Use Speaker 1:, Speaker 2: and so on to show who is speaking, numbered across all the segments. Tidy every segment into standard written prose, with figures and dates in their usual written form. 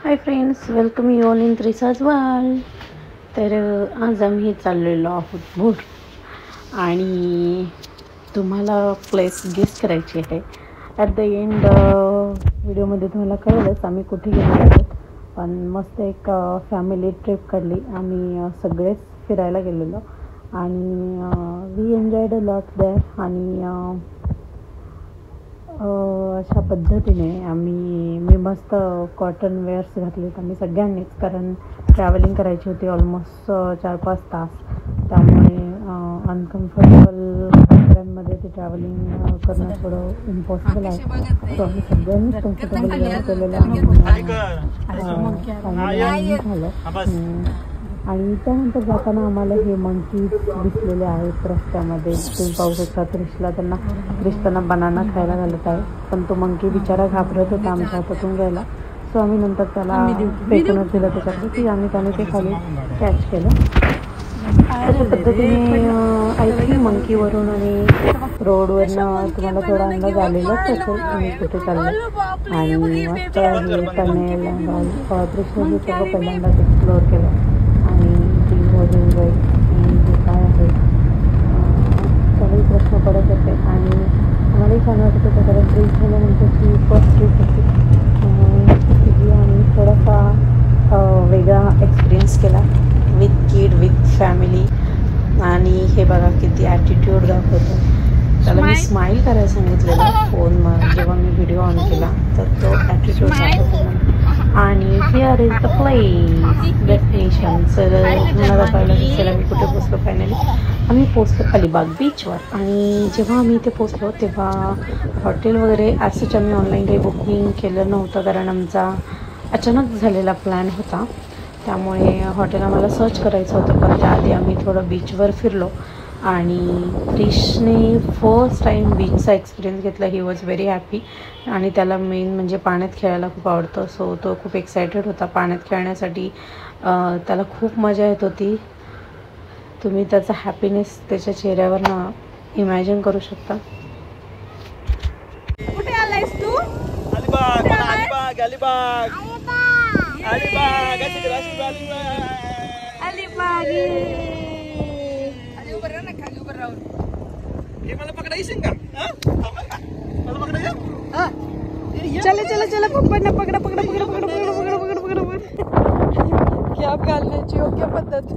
Speaker 1: High friends, welcome you all in Trisaj world. तर आज आम्ही चाललेलो आहोत भोर आणि तुम्हाला प्लेस गेस करायची आहे. ॲट द एंड व्हिडिओमध्ये तुम्हाला कळलंच आम्ही कुठे गेलो आहोत. पण मस्त एक फॅमिली ट्रिप काढली. आम्ही सगळेच फिरायला गेलेलो आणि we enjoyed a lot there. आणि अशा पद्धतीने मी मस्त कॉटन वेअर्स घातलेत आम्ही सगळ्यांनीच, कारण ट्रॅव्हलिंग करायची होती ऑलमोस्ट 4-5 तास. त्यामुळे अनकम्फर्टेबल कपड्यांमध्ये ते ट्रॅव्हलिंग करणं थोडं इम्पॉसिबल आहे. सो आम्ही सगळ्यांनीच कम्फर्टेबल वेअर केलेलं झालं. आणि त्यानंतर जाताना आम्हाला हे मंकीज दिसलेले आहेत रस्त्यामध्ये. तुम्ही पाहू शकता क्रिशला त्यांना बनाना खायला घालत आहे, पण तो मंकी बिचारा घाबरत होता आमच्या हातातून घ्यायला. सो आम्ही नंतर त्याला फेकूनच दिलं त्याच्याकडे आणि त्याने ते खाली कॅच केलं. अशा पद्धतीने आय थिंक मंकीवरून आणि रोडवरनं तुम्हाला थोडा अंदाज आलेलाच असेल आम्ही कुठे चाललो. आणि मस्त हे टनेल क्रिशने सगळं पहिल्यांदाच एक्सप्लोअर केलं आणि ती एन्जॉय जे काय आहे त्यालाही प्रश्न पडत होते आणि आम्हालाही छान वाटत होतं, कारण ट्रिप झाल्यानंतरची फर्स्ट ट्रिप होती जी आम्ही थोडासा वेगळा एक्सपिरियन्स केला विथ फॅमिली. आणि हे बघा किती ॲटिट्यूड दाखवतो. त्याला मी स्माईल करायला सांगितलेलं फोन जेव्हा मी व्हिडिओ ऑन केला तर तो ॲटिट्यूड दाखवतो. आणि here is the place destination. Sir मला कळलं असेल आम्ही कुठे पोचलो. फायनली आम्ही पोचलो अलिबाग बीचवर. आणि जेव्हा आम्ही इथे पोचलो तेव्हा हॉटेल वगैरे असंच आम्ही ऑनलाईन काही बुकिंग केलं नव्हतं, कारण आमचा अचानक झालेला प्लॅन होता. त्यामुळे हॉटेल आम्हाला सर्च करायचं होतं. पण त्याआधी आम्ही थोडं बीचवर फिरलो आणि क्रिशने फर्स्ट टाईम बीचचा एक्सपिरियन्स घेतला. He was very happy. आणि त्याला मेन म्हणजे पाण्यात खेळायला खूप आवडतं. सो तो खूप एक्सायटेड होता पाण्यात खेळण्यासाठी. त्याला खूप मजा येत होती. तुम्ही त्याचा हॅपीनेस त्याच्या चेहऱ्यावरनं इमॅजिन करू शकता.
Speaker 2: कुठे आलायस तू?
Speaker 3: अलिबाग. मला पकडायचं का? मला पकडायचं?
Speaker 2: चला पप्पांना पकडा. कॅप घालण्याची योग्य पद्धत.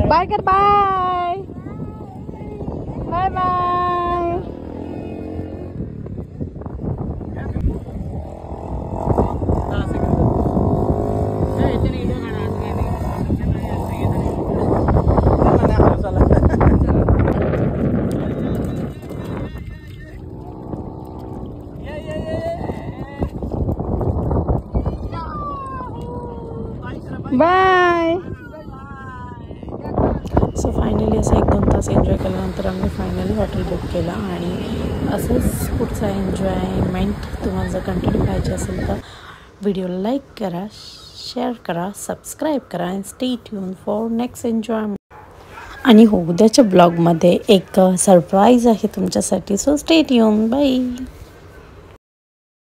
Speaker 2: बाय कर. बाय.
Speaker 1: सो फायनली असं 1-2 तास एन्जॉय केल्यानंतर आम्ही फायनली हॉटेल बुक केलं. आणि असंच पुढचा एन्जॉयमेंट तुम्हाला जर कंटिन्यू पाहिजे असेल तर व्हिडिओला लाईक करा, शेअर करा, सबस्क्राईब करा आणि stay tune for next enjoyment. आणि हो, उद्याच्या ब्लॉगमध्ये एक सरप्राईज आहे तुमच्यासाठी. So stay tune. बाय.